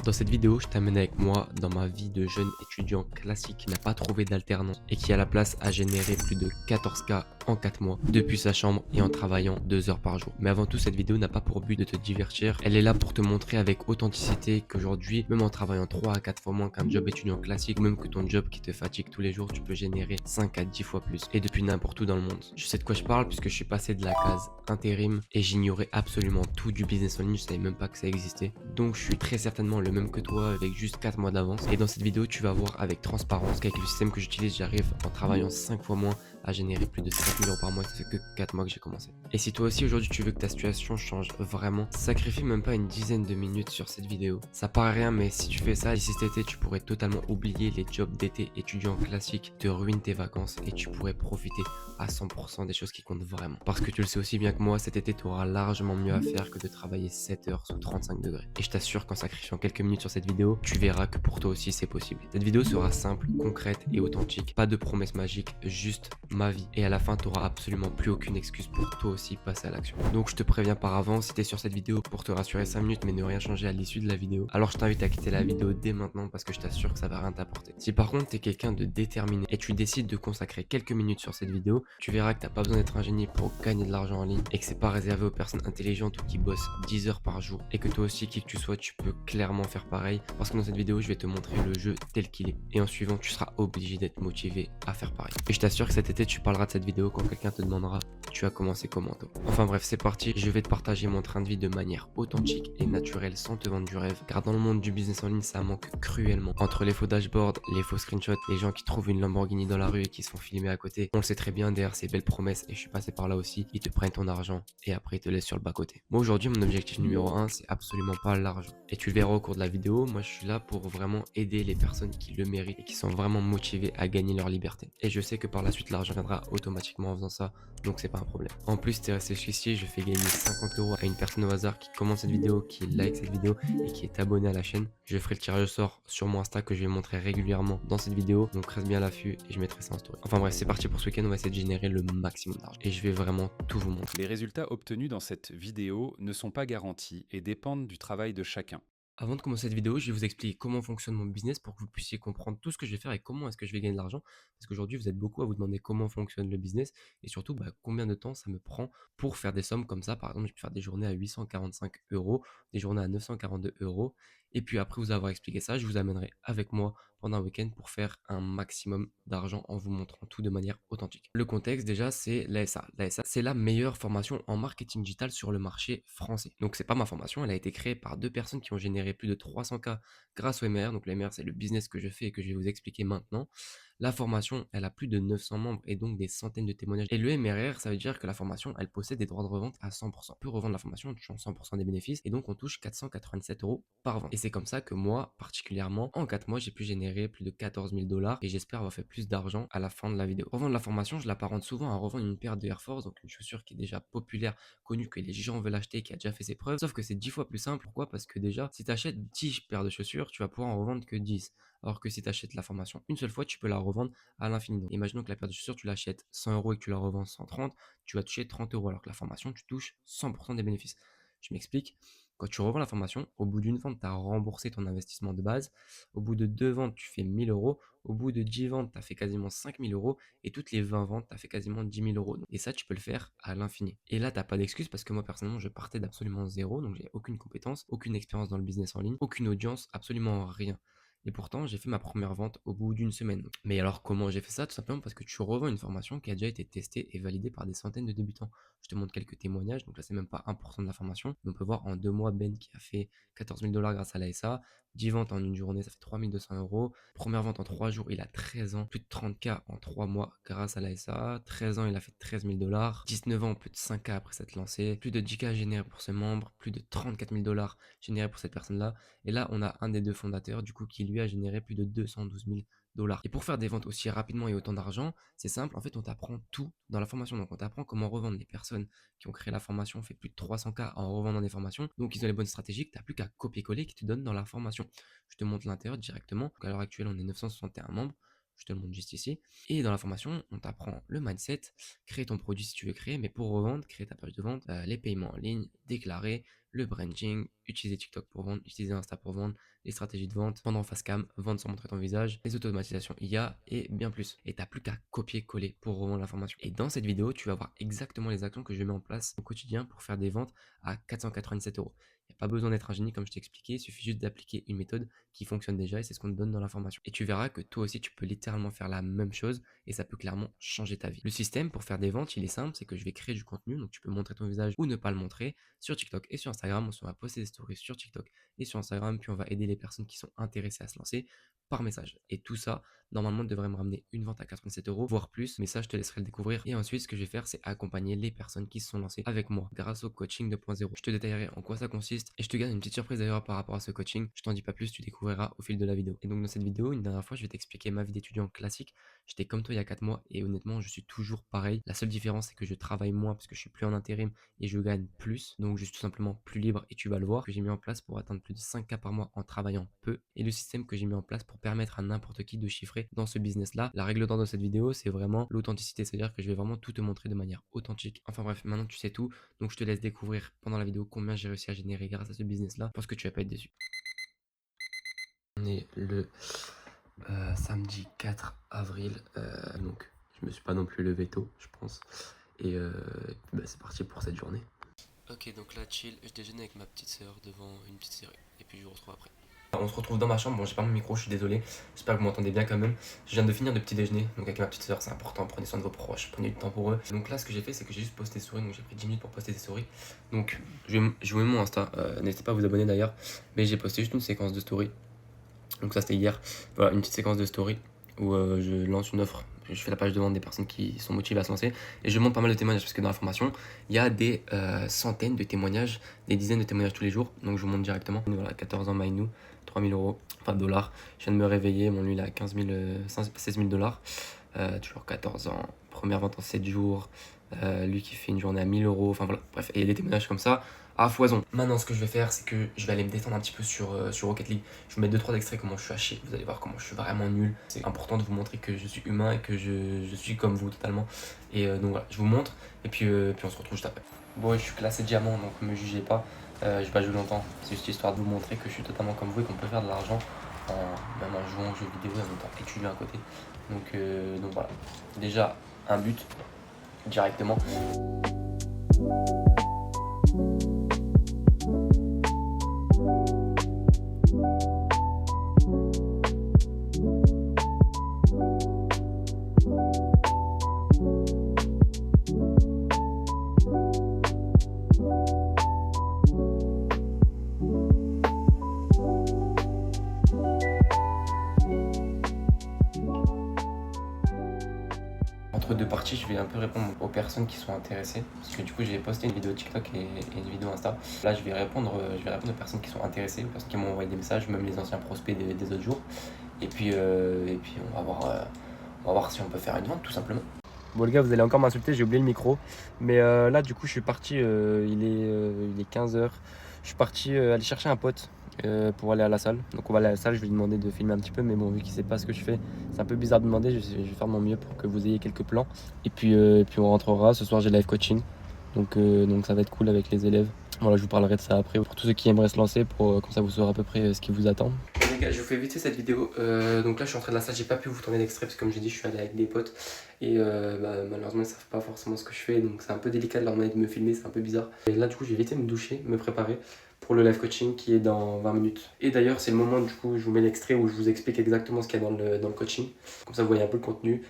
Dans cette vidéo, je t'amène avec moi dans ma vie de jeune étudiant classique qui n'a pas trouvé d'alternance et qui à la place a généré plus de 14K en 4 mois depuis sa chambre et en travaillant 2 heures par jour. Mais avant tout, cette vidéo n'a pas pour but de te divertir, elle est là pour te montrer avec authenticité qu'aujourd'hui, même en travaillant 3 à 4 fois moins qu'un job étudiant classique, ou même que ton job qui te fatigue tous les jours, tu peux générer 5 à 10 fois plus et depuis n'importe où dans le monde. Je sais de quoi je parle puisque je suis passé de la case intérim et j'ignorais absolument tout du business en ligne, je savais même pas que ça existait. Donc je suis très certainement le même que toi avec juste 4 mois d'avance. Et dans cette vidéo, tu vas voir avec transparence qu'avec le système que j'utilise, j'arrive en travaillant 5 fois moins à générer plus de 5000 euros par mois. Ça fait que 4 mois que j'ai commencé. Et si toi aussi aujourd'hui tu veux que ta situation change vraiment, sacrifie même pas une dizaine de minutes sur cette vidéo. Ça paraît rien, mais si tu fais ça, d'ici cet été, tu pourrais totalement oublier les jobs d'été étudiants classiques, te ruiner tes vacances et tu pourrais profiter à 100% des choses qui comptent vraiment. Parce que tu le sais aussi bien que moi, cet été, tu auras largement mieux à faire que de travailler 7 heures sous 35 degrés. Et je t'assure qu'en sacrifiant quelques minutes sur cette vidéo, tu verras que pour toi aussi c'est possible. Cette vidéo sera simple, concrète et authentique. Pas de promesses magiques, juste ma vie. Et à la fin, tu n'auras absolument plus aucune excuse pour toi aussi passer à l'action. Donc je te préviens par avance, si tu es sur cette vidéo pour te rassurer 5 minutes mais ne rien changer à l'issue de la vidéo, alors je t'invite à quitter la vidéo dès maintenant parce que je t'assure que ça va rien t'apporter. Si par contre tu es quelqu'un de déterminé et tu décides de consacrer quelques minutes sur cette vidéo, tu verras que tu n'as pas besoin d'être un génie pour gagner de l'argent en ligne et que c'est pas réservé aux personnes intelligentes ou qui bossent 10 heures par jour et que toi aussi qui que tu sois tu peux clairement faire pareil parce que dans cette vidéo je vais te montrer le jeu tel qu'il est et en suivant tu seras obligé d'être motivé à faire pareil. Et je t'assure que cet été tu parleras de cette vidéo quand quelqu'un te demandera tu as commencé comment toi. Enfin bref, c'est parti, je vais te partager mon train de vie de manière authentique et naturelle sans te vendre du rêve car dans le monde du business en ligne ça manque cruellement. Entre les faux dashboards, les faux screenshots, les gens qui trouvent une Lamborghini dans la rue et qui se font filmer à côté, on le sait très bien derrière ces belles promesses et je suis passé par là aussi, ils te prennent ton argent et après ils te laissent sur le bas côté. Moi aujourd'hui mon objectif numéro 1 c'est absolument pas l'argent et tu le verras au cours de la vidéo, moi je suis là pour vraiment aider les personnes qui le méritent et qui sont vraiment motivées à gagner leur liberté. Et je sais que par la suite l'argent viendra automatiquement en faisant ça, donc c'est pas un problème. En plus t'es resté jusqu'ici, je fais gagner 50 euros à une personne au hasard qui commente cette vidéo, qui like cette vidéo et qui est abonné à la chaîne. Je ferai le tirage au sort sur mon Insta que je vais montrer régulièrement dans cette vidéo, donc reste bien à l'affût et je mettrai ça en story. Enfin bref, c'est parti pour ce week-end, on va essayer de générer le maximum d'argent et je vais vraiment tout vous montrer. Les résultats obtenus dans cette vidéo ne sont pas garantis et dépendent du travail de chacun. Avant de commencer cette vidéo, je vais vous expliquer comment fonctionne mon business pour que vous puissiez comprendre tout ce que je vais faire et comment est-ce que je vais gagner de l'argent. Parce qu'aujourd'hui, vous êtes beaucoup à vous demander comment fonctionne le business et surtout combien de temps ça me prend pour faire des sommes comme ça. Par exemple, je peux faire des journées à 845 euros, des journées à 942 euros. Et puis après vous avoir expliqué ça, je vous amènerai avec moi pendant un week-end pour faire un maximum d'argent en vous montrant tout de manière authentique. Le contexte déjà, c'est l'ASA. L'ASA, c'est la meilleure formation en marketing digital sur le marché français. Donc c'est pas ma formation, elle a été créée par deux personnes qui ont généré plus de 300K grâce au MR. Donc le MR, c'est le business que je fais et que je vais vous expliquer maintenant. La formation, elle a plus de 900 membres et donc des centaines de témoignages. Et le MRR, ça veut dire que la formation, elle possède des droits de revente à 100%. On peut revendre la formation, on touche 100% des bénéfices et donc on touche 497 euros par vente. Et c'est comme ça que moi, particulièrement, en 4 mois, j'ai pu générer plus de 14 000 dollars et j'espère avoir fait plus d'argent à la fin de la vidéo. Revendre la formation, je l'apparente souvent à revendre une paire de Air Force, donc une chaussure qui est déjà populaire, connue, que les gens veulent acheter, qui a déjà fait ses preuves. Sauf que c'est 10 fois plus simple. Pourquoi? Parce que déjà, si tu achètes 10 paires de chaussures, tu vas pouvoir en revendre que 10. Alors que si tu achètes la formation une seule fois, tu peux la revendre à l'infini. Donc, imaginons que la paire de chaussures, tu l'achètes 100 euros et que tu la revends 130, tu vas toucher 30 euros. Alors que la formation, tu touches 100% des bénéfices. Je m'explique. Quand tu revends la formation, au bout d'une vente, tu as remboursé ton investissement de base. Au bout de 2 ventes, tu fais 1000 euros. Au bout de 10 ventes, tu as fait quasiment 5000 euros. Et toutes les 20 ventes, tu as fait quasiment 10 000 euros. Et ça, tu peux le faire à l'infini. Et là, tu n'as pas d'excuse parce que moi, personnellement, je partais d'absolument zéro. Donc, j'ai aucune compétence, aucune expérience dans le business en ligne, aucune audience, absolument rien. Et pourtant, j'ai fait ma première vente au bout d'une semaine. Mais alors, comment j'ai fait ça? Tout simplement parce que tu revends une formation qui a déjà été testée et validée par des centaines de débutants. Je te montre quelques témoignages. Donc là, c'est même pas 1% de la formation. Mais on peut voir en 2 mois Ben qui a fait 14 000 dollars grâce à l'ASA. 10 ventes en une journée, ça fait 3200 euros. Première vente en 3 jours, il a 13 ans. Plus de 30K en 3 mois grâce à l'ASA. 13 ans, il a fait 13 000 dollars. 19 ans, plus de 5K après s'être lancé. Plus de 10K générés pour ce membre. Plus de 34 000 dollars générés pour cette personne-là. Et là, on a un des deux fondateurs, du coup, qui lui a généré plus de 212 000 dollars. Et pour faire des ventes aussi rapidement et autant d'argent, c'est simple, en fait, on t'apprend tout dans la formation. Donc, on t'apprend comment revendre. Les personnes qui ont créé la formation ont fait plus de 300K en revendant des formations. Donc, ils ont les bonnes stratégies que tu n'as plus qu'à copier-coller qui te donnent dans la formation. Je te montre l'intérieur directement. Donc, à l'heure actuelle, on est 961 membres. Je te le montre juste ici. Et dans la formation, on t'apprend le mindset, créer ton produit si tu veux créer, mais pour revendre, créer ta page de vente, les paiements en ligne, déclarer, le branding, utiliser TikTok pour vendre, utiliser Insta pour vendre, les stratégies de vente, vendre en face cam, vendre sans montrer ton visage, les automatisations IA et bien plus. Et t'as plus qu'à copier-coller pour revendre l'information. Et dans cette vidéo, tu vas voir exactement les actions que je mets en place au quotidien pour faire des ventes à 497 euros. Il n'y a pas besoin d'être un génie comme je t'ai expliqué, il suffit juste d'appliquer une méthode qui fonctionne déjà et c'est ce qu'on te donne dans l'information. Et tu verras que toi aussi tu peux littéralement faire la même chose et ça peut clairement changer ta vie. Le système pour faire des ventes, il est simple, c'est que je vais créer du contenu, donc tu peux montrer ton visage ou ne pas le montrer sur TikTok et sur Instagram. On va poster des stories sur TikTok et sur Instagram, puis on va aider les personnes qui sont intéressées à se lancer par message. Et tout ça, normalement, devrait me ramener une vente à 87 euros, voire plus, mais ça, je te laisserai le découvrir. Et ensuite, ce que je vais faire, c'est accompagner les personnes qui se sont lancées avec moi grâce au coaching 2.0. Je te détaillerai en quoi ça consiste et je te garde une petite surprise d'ailleurs par rapport à ce coaching. Je t'en dis pas plus, tu découvriras au fil de la vidéo. Et donc, dans cette vidéo, une dernière fois, je vais t'expliquer ma vie d'étudiant classique. J'étais comme toi il y a 4 mois et honnêtement, je suis toujours pareil. La seule différence, c'est que je travaille moins parce que je suis plus en intérim et je gagne plus. Donc, je suis tout simplement plus libre et tu vas le voir que j'ai mis en place pour atteindre plus de 5K par mois en travaillant peu. Et le système que j'ai mis en place pour permettre à n'importe qui de chiffrer dans ce business-là. La règle d'or de cette vidéo, c'est vraiment l'authenticité. C'est-à-dire que je vais vraiment tout te montrer de manière authentique. Enfin bref, maintenant tu sais tout. Donc, je te laisse découvrir pendant la vidéo combien j'ai réussi à générer grâce à ce business-là. Parce que tu vas pas être déçu. On est le samedi 4 avril. Donc, je me suis pas non plus levé tôt, je pense. Et c'est parti pour cette journée. Ok, donc là, chill, je déjeune avec ma petite sœur devant une petite série. Et puis je vous retrouve après. On se retrouve dans ma chambre. Bon, j'ai pas mon micro, je suis désolé. J'espère que vous m'entendez bien quand même. Je viens de finir de petit déjeuner. Donc, avec ma petite sœur, c'est important. Prenez soin de vos proches, prenez du temps pour eux. Donc, là, ce que j'ai fait, c'est que j'ai juste posté des stories. Donc, j'ai pris 10 minutes pour poster des stories. Donc, je vais vous mon Insta. N'hésitez pas à vous abonner d'ailleurs. Mais j'ai posté juste une séquence de stories. Donc, ça, c'était hier. Voilà, une petite séquence de stories où je lance une offre. Je fais la page de vente des personnes qui sont motivées à se lancer. Et je montre pas mal de témoignages parce que dans la formation, il y a des centaines de témoignages, des dizaines de témoignages tous les jours. Donc je vous montre directement. Voilà, 14 ans, Maïnou, 3000 euros, enfin dollars. Je viens de me réveiller. Bon, lui, il a 16 000 dollars. Toujours 14 ans. Première vente en 7 jours. Lui qui fait une journée à 1000 euros. Enfin voilà, bref. Et il y a des témoignages comme ça à foison. Maintenant, ce que je vais faire, c'est que je vais aller me détendre un petit peu sur Rocket League. Je vais vous mettre 2-3 extraits comment je suis à chier. Vous allez voir comment je suis vraiment nul. C'est important de vous montrer que je suis humain et que je suis comme vous totalement. Et donc voilà, je vous montre. Et puis on se retrouve juste après. Bon, je suis classé diamant, donc ne me jugez pas. Je vais pas jouer longtemps. C'est juste histoire de vous montrer que je suis totalement comme vous et qu'on peut faire de l'argent même en jouant aux jeux vidéo et en même temps étudier à côté. Donc voilà. Déjà, un but directement. Entre deux parties, je vais un peu répondre aux personnes qui sont intéressées. Parce que du coup, j'ai posté une vidéo TikTok et une vidéo Insta. Là, je vais répondre aux personnes qui sont intéressées, aux personnes qui m'ont envoyé des messages, même les anciens prospects des autres jours. Et puis on va voir si on peut faire une vente, tout simplement. Bon les gars, vous allez encore m'insulter, j'ai oublié le micro. Mais là, du coup, je suis parti, il est 15h. Je suis parti aller chercher un pote pour aller à la salle. Donc on va aller à la salle, je vais lui demander de filmer un petit peu. Mais bon, vu qu'il sait pas ce que je fais, c'est un peu bizarre de demander. Je vais faire de mon mieux pour que vous ayez quelques plans. Et puis on rentrera. Ce soir, j'ai live coaching. Donc ça va être cool avec les élèves. Voilà, je vous parlerai de ça après pour tous ceux qui aimeraient se lancer, comme ça vous saurez à peu près ce qui vous attend. Les gars, je vous fais vite fait cette vidéo. Donc là, je suis rentré de la salle, j'ai pas pu vous tourner d'extrait parce que comme j'ai dit, je suis allé avec des potes et malheureusement, ils savent pas forcément ce que je fais, donc c'est un peu délicat de leur demander de me filmer, c'est un peu bizarre. Et là, du coup, je vais vite me doucher, me préparer pour le live coaching qui est dans 20 minutes. Et d'ailleurs, c'est le moment, du coup, je vous mets l'extrait où je vous explique exactement ce qu'il y a dans le coaching. Comme ça, vous voyez un peu le contenu.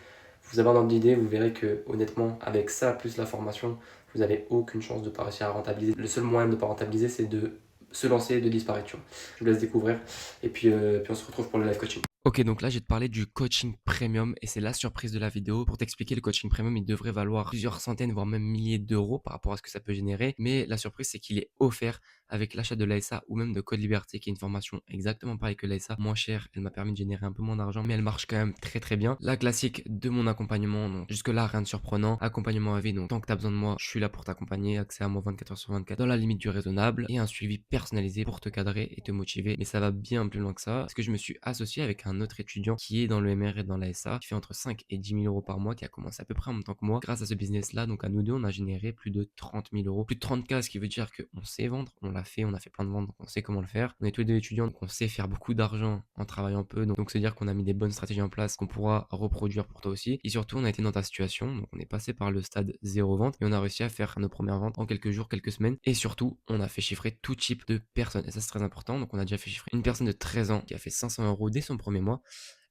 Vous avez un ordre d'idée, vous verrez que honnêtement, avec ça plus la formation, vous n'avez aucune chance de ne pas réussir à rentabiliser. Le seul moyen de ne pas rentabiliser, c'est de se lancer et de disparaître. Tu vois. Je vous laisse découvrir et puis on se retrouve pour le live coaching. Ok, donc là, je vais te parler du coaching premium et c'est la surprise de la vidéo. Pour t'expliquer, le coaching premium, il devrait valoir plusieurs centaines, voire même milliers d'euros par rapport à ce que ça peut générer. Mais la surprise, c'est qu'il est offert avec l'achat de l'ASA ou même de Code Liberté, qui est une formation exactement pareille que l'ASA, moins chère, elle m'a permis de générer un peu moins d'argent, mais elle marche quand même très très bien. La classique de mon accompagnement, donc jusque-là rien de surprenant, accompagnement à vie, donc tant que tu as besoin de moi, je suis là pour t'accompagner, accès à moi 24 heures sur 24 dans la limite du raisonnable et un suivi personnalisé pour te cadrer et te motiver. Mais ça va bien plus loin que ça, parce que je me suis associé avec un autre étudiant qui est dans le MR et dans la SA, qui fait entre 5 et 10 000 euros par mois, qui a commencé à peu près en même temps que moi. Grâce à ce business-là, donc à nous deux, on a généré plus de 30 000 euros, plus de 30K, ce qui veut dire qu'on sait vendre, on l'a fait, on a fait plein de ventes, donc on sait comment le faire. On est tous les deux étudiants, donc on sait faire beaucoup d'argent en travaillant peu, donc c'est dire qu'on a mis des bonnes stratégies en place qu'on pourra reproduire pour toi aussi. Et surtout, on a été dans ta situation, donc on est passé par le stade zéro vente et on a réussi à faire nos premières ventes en quelques jours, quelques semaines. Et surtout, on a fait chiffrer tout type de personnes. Et ça, c'est très important. Donc, on a déjà fait chiffrer une personne de 13 ans qui a fait 500 euros dès son premier mois.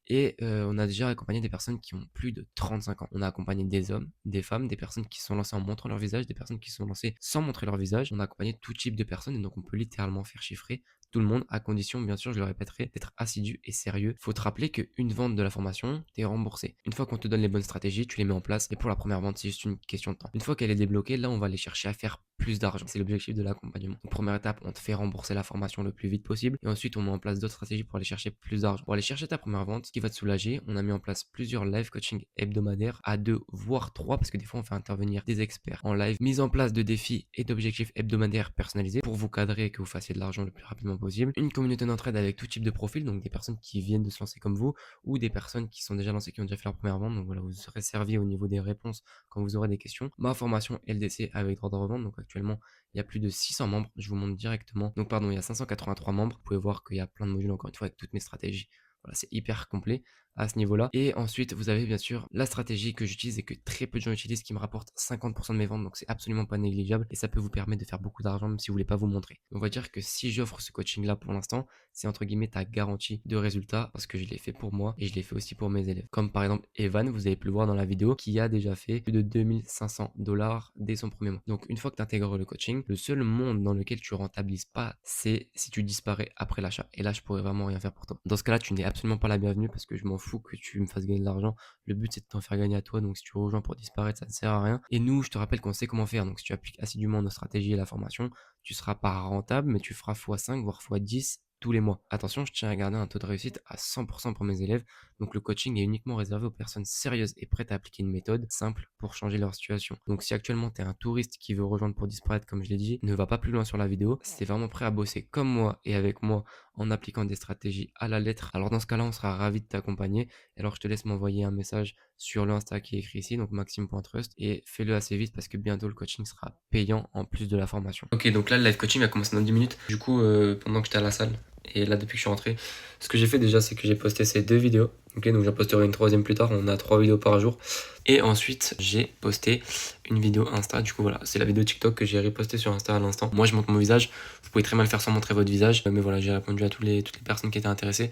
Et on a déjà accompagné des personnes qui ont plus de 35 ans. On a accompagné des hommes, des femmes, des personnes qui se sont lancées en montrant leur visage, des personnes qui se sont lancées sans montrer leur visage. On a accompagné tout type de personnes et donc on peut littéralement faire chiffrer tout le monde à condition, bien sûr, je le répéterai, d'être assidu et sérieux. Faut te rappeler qu'une vente de la formation, t'es remboursé. Une fois qu'on te donne les bonnes stratégies, tu les mets en place et pour la première vente, c'est juste une question de temps. Une fois qu'elle est débloquée, là, on va aller chercher à faire plus d'argent. C'est l'objectif de l'accompagnement. Donc, première étape, on te fait rembourser la formation le plus vite possible et ensuite on met en place d'autres stratégies pour aller chercher plus d'argent. Pour aller chercher ta première vente, ce qui va te soulager, on a mis en place plusieurs live coaching hebdomadaires à 2 voire 3 parce que des fois on fait intervenir des experts en live, mise en place de défis et d'objectifs hebdomadaires personnalisés pour vous cadrer et que vous fassiez de l'argent le plus rapidement possible. Une communauté d'entraide avec tout type de profil, donc des personnes qui viennent de se lancer comme vous ou des personnes qui sont déjà lancées, qui ont déjà fait leur première vente. Donc voilà, vous serez servi au niveau des réponses quand vous aurez des questions. Ma formation LDC avec droit de revente, donc actuellement il y a plus de 600 membres, je vous montre directement. Donc pardon, il y a 583 membres. Vous pouvez voir qu'il y a plein de modules encore une fois avec toutes mes stratégies. Voilà, c'est hyper complet à ce niveau-là. Et ensuite, vous avez bien sûr la stratégie que j'utilise et que très peu de gens utilisent qui me rapporte 50% de mes ventes. Donc c'est absolument pas négligeable et ça peut vous permettre de faire beaucoup d'argent même si vous voulez pas vous montrer. On va dire que si j'offre ce coaching-là pour l'instant, c'est entre guillemets ta garantie de résultat parce que je l'ai fait pour moi et je l'ai fait aussi pour mes élèves. Comme par exemple Evan, vous avez pu le voir dans la vidéo, qui a déjà fait plus de 2500$ dès son premier mois. Donc une fois que tu intègres le coaching, le seul monde dans lequel tu rentabilises pas, c'est si tu disparais après l'achat. Et là, je pourrais vraiment rien faire pour toi. Dans ce cas-là, tu n'es absolument pas la bienvenue parce que je m'en fous que tu me fasses gagner de l'argent. Le but, c'est de t'en faire gagner à toi. Donc si tu rejoins pour disparaître, ça ne sert à rien. Et nous, je te rappelle qu'on sait comment faire. Donc si tu appliques assidûment nos stratégies et la formation, tu seras pas rentable, mais tu feras x5 voire x10 tous les mois. Attention, je tiens à garder un taux de réussite à 100% pour mes élèves. Donc le coaching est uniquement réservé aux personnes sérieuses et prêtes à appliquer une méthode simple pour changer leur situation. Donc si actuellement tu es un touriste qui veut rejoindre pour disparaître, comme je l'ai dit, ne va pas plus loin sur la vidéo. Si tu es vraiment prêt à bosser comme moi et avec moi en appliquant des stratégies à la lettre, alors dans ce cas-là, on sera ravi de t'accompagner. Alors je te laisse m'envoyer un message sur l'Insta qui est écrit ici, donc maxime.trust, et fais-le assez vite parce que bientôt le coaching sera payant en plus de la formation. Ok, donc là le live coaching va commencer dans 10 minutes. Du coup, pendant que j'étais à la salle, et là depuis que je suis rentré, ce que j'ai fait déjà, c'est que j'ai posté ces 2 vidéos. Ok, donc j'en posterai une troisième plus tard. On a 3 vidéos par jour. Et ensuite, j'ai posté une vidéo Insta. Du coup, voilà, c'est la vidéo TikTok que j'ai repostée sur Insta à l'instant. Moi, je montre mon visage. Vous pouvez très mal faire sans montrer votre visage. Mais voilà, j'ai répondu à toutes les personnes qui étaient intéressées.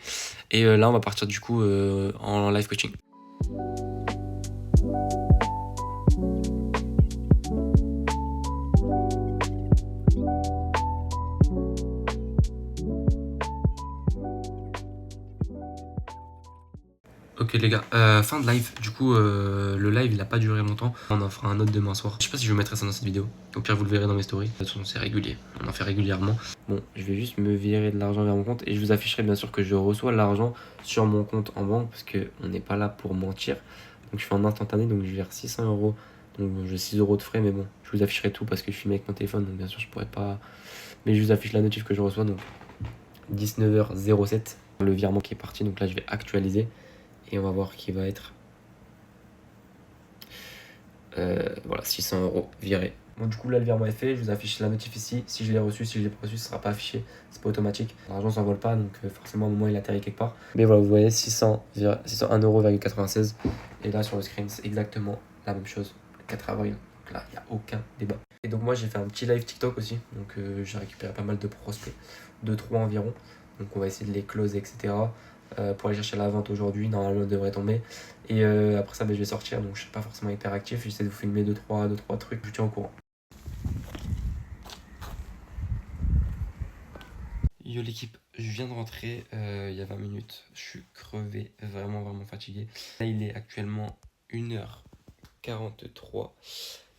Et là, on va partir du coup en live coaching. Ok les gars, fin de live. Du coup, le live il a pas duré longtemps. On en fera un autre demain soir. Je sais pas si je vous mettrai ça dans cette vidéo. Au pire, vous le verrez dans mes stories. De toute façon, c'est régulier. On en fait régulièrement. Bon, je vais juste me virer de l'argent vers mon compte et je vous afficherai bien sûr que je reçois l'argent sur mon compte en banque parce que on n'est pas là pour mentir. Donc je fais en instantané, donc je vire 600 euros. Donc j'ai 6 euros de frais, mais bon, je vous afficherai tout parce que je filme avec mon téléphone, donc bien sûr je pourrais pas. Mais je vous affiche la notif que je reçois, donc 19h07. Le virement qui est parti, donc là je vais actualiser. Et on va voir qui va être. Voilà, 600 euros virés. Bon, du coup, là, le virement est fait. Je vous affiche la notif ici. Si je l'ai reçu, si je l'ai pas reçu, ce sera pas affiché. C'est pas automatique. L'argent s'envole pas, donc forcément, à un moment, il atterrit quelque part. Mais voilà, vous voyez, 601,96 €. Et là, sur le screen, c'est exactement la même chose. Le 4 avril. Donc là, il n'y a aucun débat. Et donc, moi, j'ai fait un petit live TikTok aussi. Donc, j'ai récupéré pas mal de prospects. 2-3 environ. Donc, on va essayer de les close, etc. Pour aller chercher la vente aujourd'hui, normalement elle devrait tomber. Et après ça, je vais sortir, donc je serai pas forcément hyper actif. J'essaie de vous filmer 2-3 trucs, je vous tiens au courant. Yo l'équipe, je viens de rentrer il y a 20 minutes. Je suis crevé, vraiment fatigué. Là, il est actuellement 1h43.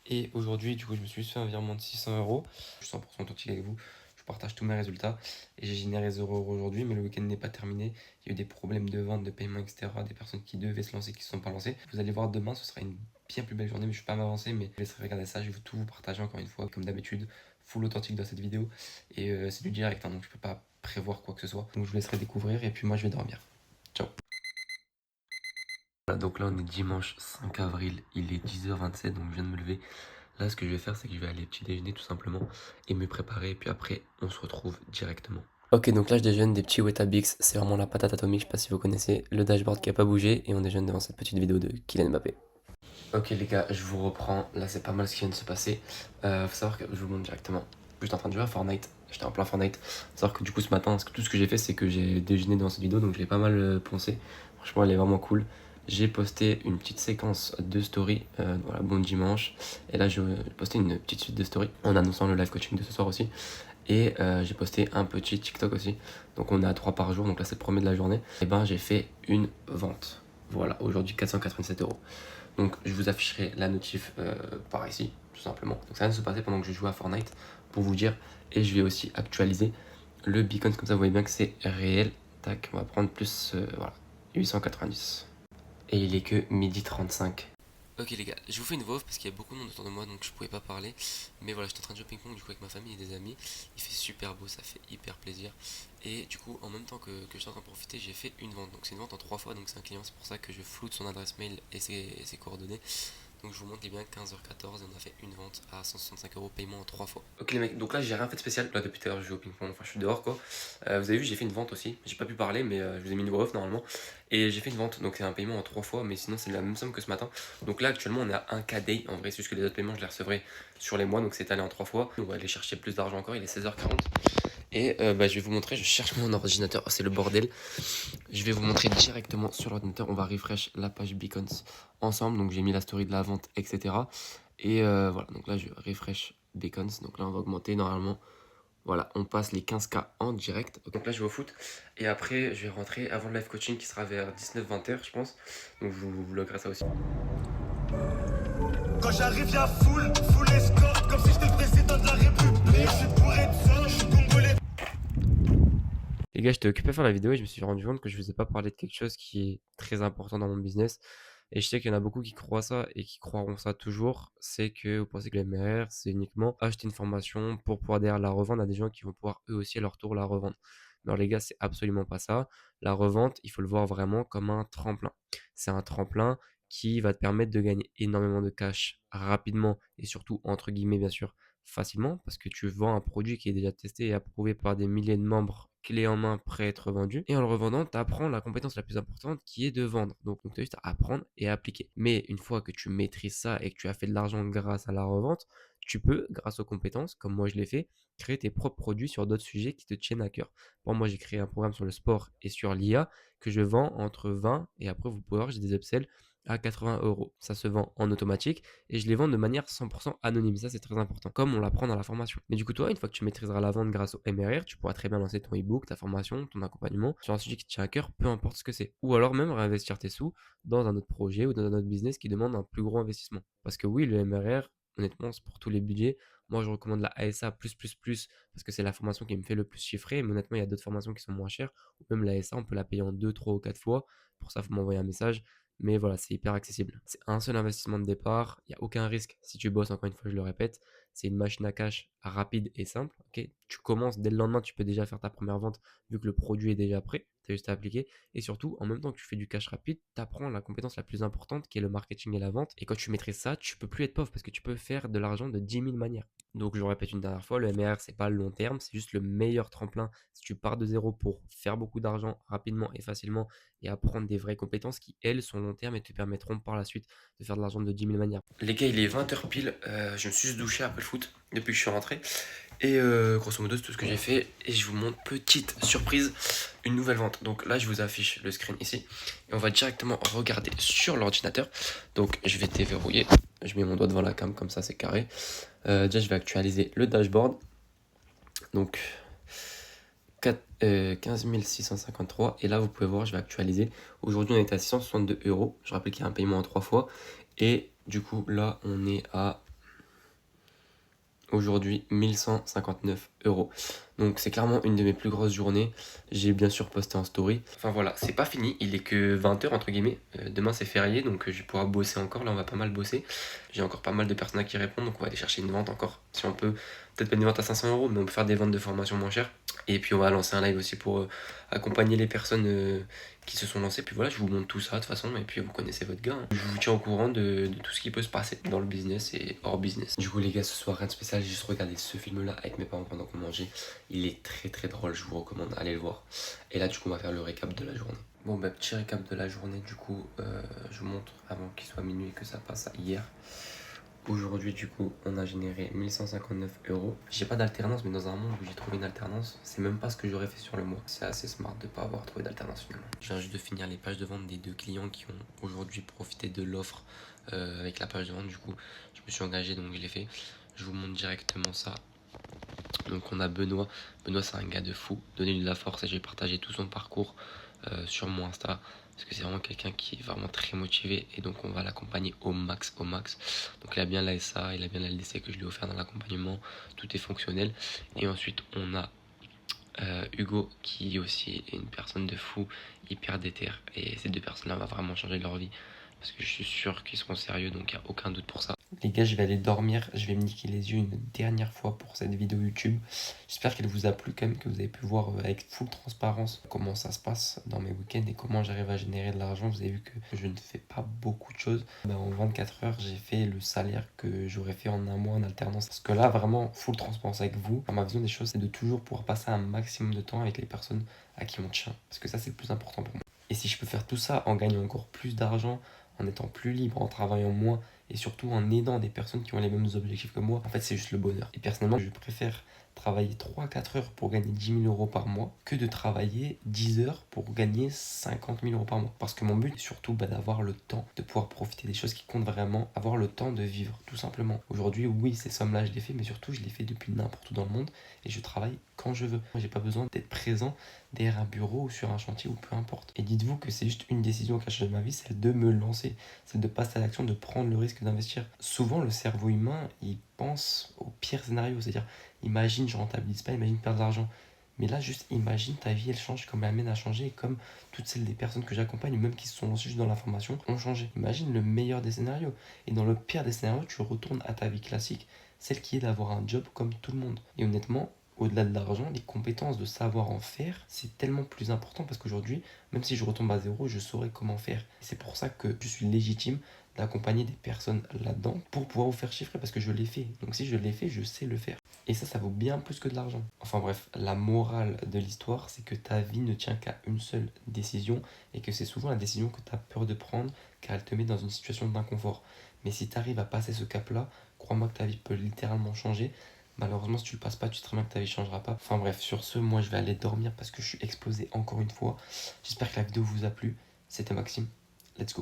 Et aujourd'hui, du coup, je me suis juste fait un virement de 600 euros. Je suis 100% authentique avec vous. Je vous partage tous mes résultats. Et j'ai généré 0 € aujourd'hui, mais le week-end n'est pas terminé. Il y a eu des problèmes de vente, de paiement, etc. Des personnes qui devaient se lancer, qui ne se sont pas lancées. Vous allez voir demain, ce sera une bien plus belle journée, mais je ne vais pas m'avancer. Mais je vous laisserai regarder ça, je vais tout vous partager encore une fois, comme d'habitude, full authentique dans cette vidéo. Et c'est du direct, hein, donc je ne peux pas prévoir quoi que ce soit. Donc je vous laisserai découvrir, et puis moi je vais dormir. Ciao. Voilà, donc là on est dimanche 5 avril, il est 10h27, donc je viens de me lever. Là ce que je vais faire, c'est que je vais aller petit déjeuner tout simplement et me préparer, et puis après on se retrouve directement. Ok, donc là je déjeune des petits Weetabix, c'est vraiment la patate atomique, je sais pas si vous connaissez, le dashboard qui a pas bougé, et on déjeune devant cette petite vidéo de Kylian Mbappé. Ok les gars, je vous reprends, là c'est pas mal ce qui vient de se passer. Faut savoir que je vous montre directement. J'étais en train de jouer à Fortnite, j'étais en plein Fortnite. Faut savoir que du coup ce matin, tout ce que j'ai fait, c'est que j'ai déjeuné devant cette vidéo, donc je l'ai pas mal poncé. Franchement elle est vraiment cool. J'ai posté une petite séquence de story, voilà, bon dimanche. Et là, j'ai posté une petite suite de story en annonçant le live coaching de ce soir aussi. Et j'ai posté un petit TikTok aussi. Donc on est à 3 par jour, donc là c'est le premier de la journée. Et ben j'ai fait une vente. Voilà, aujourd'hui 487 €. Donc je vous afficherai la notif par ici, tout simplement. Donc ça vient de se passer pendant que je jouais à Fortnite, pour vous dire. Et je vais aussi actualiser le beacon, comme ça vous voyez bien que c'est réel. Tac, on va prendre plus, voilà, 890. Et il est que 12h35. Ok les gars, je vous fais une voix off parce qu'il y a beaucoup de monde autour de moi, donc je pouvais pas parler. Mais voilà, j'étais en train de jouer au ping-pong du coup avec ma famille et des amis. Il fait super beau, ça fait hyper plaisir. Et du coup, en même temps que j'étais en train de profiter, j'ai fait une vente. Donc c'est une vente en 3 fois, donc c'est un client, c'est pour ça que je floute son adresse mail et ses coordonnées. Donc je vous montre bien 15h14 et on a fait une vente à 165 € paiement en 3 fois. Ok les mecs, donc là j'ai rien fait de spécial. Là depuis tout à l'heure je joue au ping-pong, enfin je suis dehors quoi. Vous avez vu, j'ai fait une vente aussi. J'ai pas pu parler, mais je vous ai mis une voix off normalement. Et j'ai fait une vente, donc c'est un paiement en 3 fois, mais sinon c'est la même somme que ce matin. Donc là actuellement on est à 1K day. En vrai, c'est juste que les autres paiements je les recevrai sur les mois, donc c'est allé en 3 fois. On va aller chercher plus d'argent encore, il est 16h40. Et je vais vous montrer, je cherche mon ordinateur, oh, c'est le bordel. Je vais vous montrer directement sur l'ordinateur, on va refresh la page Beacons ensemble. Donc j'ai mis la story de la vente, etc. Et voilà, donc là je refresh Beacons, donc là on va augmenter normalement. Voilà, on passe les 15K en direct. Donc là je vais au foot, et après je vais rentrer avant le live coaching qui sera vers 19-20h je pense. Donc je vous vloguerai ça aussi. Quand j'arrive y'a full escorte, comme si j'étais le président de la République. Je suis bourré de sang, je suis congolais. Les gars, j'étais occupé à faire la vidéo et je me suis rendu compte que je vous ai pas parlé de quelque chose qui est très important dans mon business. Et je sais qu'il y en a beaucoup qui croient ça et qui croiront ça toujours. C'est que vous pensez que le MRR, c'est uniquement acheter une formation pour pouvoir derrière la revendre à des gens qui vont pouvoir eux aussi à leur tour la revendre. Mais alors les gars, c'est absolument pas ça. La revente, il faut le voir vraiment comme un tremplin. C'est un tremplin qui va te permettre de gagner énormément de cash rapidement et surtout, entre guillemets, bien sûr, facilement, parce que tu vends un produit qui est déjà testé et approuvé par des milliers de membres, clé en main, prêt à être vendu. Et en le revendant, tu apprends la compétence la plus importante qui est de vendre. Donc tu as juste à apprendre et à appliquer. Mais une fois que tu maîtrises ça et que tu as fait de l'argent grâce à la revente, tu peux, grâce aux compétences, comme moi je l'ai fait, créer tes propres produits sur d'autres sujets qui te tiennent à cœur. Pour moi, j'ai créé un programme sur le sport et sur l'IA que je vends entre 20 et après, vous pouvez voir, j'ai des upsells à 80 €. Ça se vend en automatique et je les vends de manière 100% anonyme. Ça, c'est très important, comme on l'apprend dans la formation. Mais du coup, toi, une fois que tu maîtriseras la vente grâce au MRR, tu pourras très bien lancer ton e-book, ta formation, ton accompagnement sur un sujet qui te tient à cœur, peu importe ce que c'est. Ou alors même réinvestir tes sous dans un autre projet ou dans un autre business qui demande un plus gros investissement. Parce que oui, le MRR, honnêtement, c'est pour tous les budgets. Moi, je recommande la ASA parce que c'est la formation qui me fait le plus chiffrer. Mais honnêtement, il y a d'autres formations qui sont moins chères. Ou même la ASA, on peut la payer en 2, 3 ou 4 fois. Pour ça, il faut m'envoyer un message. Mais voilà, c'est hyper accessible. C'est un seul investissement de départ, il n'y a aucun risque si tu bosses, encore une fois, je le répète. C'est une machine à cash rapide et simple. Ok, tu commences dès le lendemain, tu peux déjà faire ta première vente vu que le produit est déjà prêt. Tu as juste à appliquer. Et surtout, en même temps que tu fais du cash rapide, tu apprends la compétence la plus importante qui est le marketing et la vente. Et quand tu maîtrises ça, tu peux plus être pauvre parce que tu peux faire de l'argent de 10 000 manières. Donc, je le répète une dernière fois, le MRR, c'est pas le long terme, c'est juste le meilleur tremplin si tu pars de zéro pour faire beaucoup d'argent rapidement et facilement et apprendre des vraies compétences qui, elles, sont long terme et te permettront par la suite de faire de l'argent de 10 000 manières. Les gars, il est 20h pile, je me suis juste douché après le foot depuis que je suis rentré. Et grosso modo, c'est tout ce que j'ai fait. Et je vous montre, petite surprise, une nouvelle vente. Donc là, je vous affiche le screen ici. Et on va directement regarder sur l'ordinateur. Donc je vais déverrouiller. Je mets mon doigt devant la cam, comme ça c'est carré. Déjà, je vais actualiser le dashboard. Donc 15 653. Et là, vous pouvez voir, je vais actualiser. Aujourd'hui, on est à 662 €. Je rappelle qu'il y a un paiement en 3 fois. Et du coup, là, on est à aujourd'hui 1159 euros. Donc c'est clairement une de mes plus grosses journées. J'ai bien sûr posté en story. Enfin voilà, c'est pas fini, il est que 20 h entre guillemets. Demain c'est férié, donc je vais pouvoir bosser encore. Là on va pas mal bosser. J'ai encore pas mal de personnes à qui répondre, donc on va aller chercher une vente encore. Si on peut, peut-être pas une vente à 500 euros, mais on peut faire des ventes de formation moins chères. Et puis on va lancer un live aussi pour accompagner les personnes qui se sont lancées. Puis voilà, je vous montre tout ça de toute façon, et puis vous connaissez votre gars, hein. Je vous tiens au courant de tout ce qui peut se passer dans le business et hors business. Du coup les gars, ce soir rien de spécial, j'ai juste regardé ce film là avec mes parents pendant qu'on mangeait. Il est très très drôle, je vous recommande, allez le voir. Et là du coup on va faire le récap de la journée. Bon bah petit récap de la journée du coup, je vous montre avant qu'il soit minuit et que ça passe à hier. Aujourd'hui, du coup, on a généré 1159 euros. J'ai pas d'alternance, mais dans un monde où j'ai trouvé une alternance, c'est même pas ce que j'aurais fait sur le mois. C'est assez smart de pas avoir trouvé d'alternance finalement. Je viens juste de finir les pages de vente des 2 clients qui ont aujourd'hui profité de l'offre avec la page de vente. Du coup, je me suis engagé, donc je l'ai fait. Je vous montre directement ça. Donc, on a Benoît. Benoît, c'est un gars de fou. Donnez-lui de la force et je vais partager tout son parcours sur mon Insta. Parce que c'est vraiment quelqu'un qui est vraiment très motivé et donc on va l'accompagner au max, au max. Donc il a bien l'ASA, il a bien la LDC que je lui ai offert dans l'accompagnement, tout est fonctionnel. Et ensuite on a Hugo qui aussi est une personne de fou, hyper déter. Et ces deux personnes-là vont vraiment changer leur vie parce que je suis sûr qu'ils seront sérieux, donc il n'y a aucun doute pour ça. Les gars, je vais aller dormir, je vais me niquer les yeux une dernière fois pour cette vidéo YouTube. J'espère qu'elle vous a plu quand même, que vous avez pu voir avec full transparence comment ça se passe dans mes week-ends et comment j'arrive à générer de l'argent. Vous avez vu que je ne fais pas beaucoup de choses. En 24 heures, j'ai fait le salaire que j'aurais fait en un mois en alternance. Parce que là, vraiment, full transparence avec vous. Ma vision des choses, c'est de toujours pouvoir passer un maximum de temps avec les personnes à qui on tient. Parce que ça, c'est le plus important pour moi. Et si je peux faire tout ça en gagnant encore plus d'argent, en étant plus libre, en travaillant moins, et surtout en aidant des personnes qui ont les mêmes objectifs que moi, en fait c'est juste le bonheur. Et personnellement, je préfère travailler 3-4 heures pour gagner 10 000 euros par mois que de travailler 10 heures pour gagner 50 000 euros par mois. Parce que mon but est surtout d'avoir le temps de pouvoir profiter des choses qui comptent vraiment, avoir le temps de vivre tout simplement. Aujourd'hui, oui, ces sommes-là, je les fais, mais surtout je les fais depuis n'importe où dans le monde et je travaille quand je veux. Moi, j'ai pas besoin d'être présent derrière un bureau ou sur un chantier ou peu importe. Et dites-vous que c'est juste une décision qui a changé ma vie, c'est de me lancer, c'est de passer à l'action, de prendre le risque d'investir. Souvent, le cerveau humain, il pense au pire scénario, c'est-à-dire, imagine, je rentabilise pas, imagine perdre de l'argent. Mais là, juste imagine, ta vie, elle change comme la mienne a changé et comme toutes celles des personnes que j'accompagne, même qui se sont lancées juste dans la formation, ont changé. Imagine le meilleur des scénarios. Et dans le pire des scénarios, tu retournes à ta vie classique, celle qui est d'avoir un job comme tout le monde. Et honnêtement, au-delà de l'argent, les compétences de savoir en faire, c'est tellement plus important parce qu'aujourd'hui, même si je retombe à zéro, je saurais comment faire. Et c'est pour ça que je suis légitime d'accompagner des personnes là-dedans pour pouvoir vous faire chiffrer parce que je l'ai fait. Donc si je l'ai fait, je sais le faire. Et ça vaut bien plus que de l'argent. Enfin bref, la morale de l'histoire, c'est que ta vie ne tient qu'à une seule décision et que c'est souvent la décision que tu as peur de prendre car elle te met dans une situation d'inconfort. Mais si tu arrives à passer ce cap-là, crois-moi que ta vie peut littéralement changer. Malheureusement, si tu le passes pas, tu sais très bien que ta vie changera pas. Enfin bref, sur ce, moi je vais aller dormir parce que je suis explosé encore une fois. J'espère que la vidéo vous a plu. C'était Maxime. Let's go.